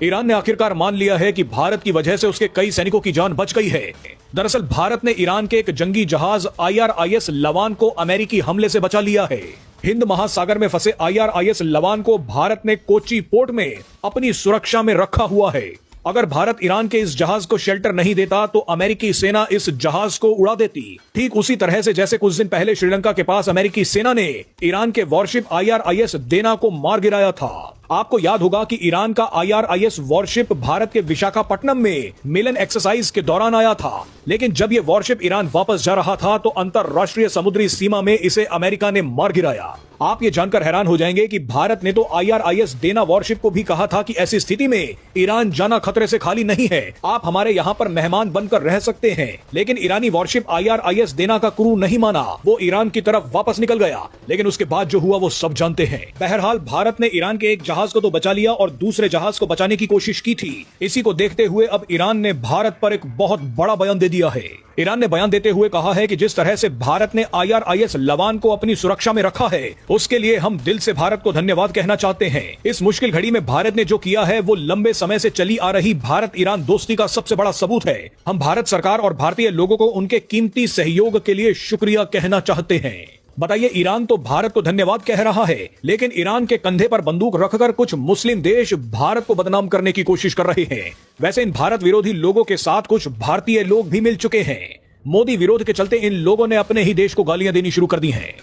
Iran ने आखिरकार मान लिया है कि भारत की वजह से उसके कई सैनिकों की जान बच गई है। दरअसल भारत ने ईरान के एक जंगी जहाज IRIS लवान को अमेरिकी हमले से बचा लिया है। हिंद महासागर में फंसे IRIS लवान को भारत ने कोच्चि पोर्ट में अपनी सुरक्षा में रखा हुआ है। अगर भारत ईरान के इस जहाज को शेल्टर नहीं देता तो अमेरिकी सेना इस जहाज को उड़ा देती, ठीक उसी तरह से जैसे कुछ दिन पहले श्रीलंका के पास अमेरिकी सेना ने ईरान के वॉरशिप IRIS देना को मार गिराया था। आपको याद होगा कि ईरान का IRIS वॉरशिप भारत के विशाखापट्टनम में मिलन एक्सरसाइज के दौरान आया था, लेकिन जब यह वॉरशिप ईरान वापस जा रहा था तो अंतरराष्ट्रीय समुद्री सीमा में इसे अमेरिका ने मार गिराया। आप ये जानकर हैरान हो जाएंगे कि भारत ने तो IRIS देना वॉरशिप को भी कहा था कि ऐसी स्थिति में ईरान जाना खतरे से खाली नहीं है, आप हमारे यहाँ पर मेहमान बनकर रह सकते हैं। लेकिन ईरानी वॉरशिप IRIS देना का क्रू नहीं माना, वो ईरान की तरफ वापस निकल गया। लेकिन उसके बाद जो हुआ वो सब जानते हैं। बहरहाल भारत ने ईरान के एक जहाज को तो बचा लिया और दूसरे जहाज को बचाने की कोशिश की थी। इसी को देखते हुए अब ईरान ने भारत पर एक बहुत बड़ा बयान दे दिया है। ईरान ने बयान देते हुए कहा है कि जिस तरह से भारत ने IRIS लवान को अपनी सुरक्षा में रखा है, उसके लिए हम दिल से भारत को धन्यवाद कहना चाहते हैं। इस मुश्किल घड़ी में भारत ने जो किया है वो लंबे समय से चली आ रही भारत ईरान दोस्ती का सबसे बड़ा सबूत है। हम भारत सरकार और भारतीय लोगों को उनके कीमती सहयोग के लिए शुक्रिया कहना चाहते हैं। बताइए, ईरान तो भारत को धन्यवाद कह रहा है, लेकिन ईरान के कंधे पर बंदूक रखकर कुछ मुस्लिम देश भारत को बदनाम करने की कोशिश कर रहे हैं। वैसे इन भारत विरोधी लोगों के साथ कुछ भारतीय लोग भी मिल चुके हैं। मोदी विरोध के चलते इन लोगों ने अपने ही देश को गालियां देनी शुरू कर दी हैं।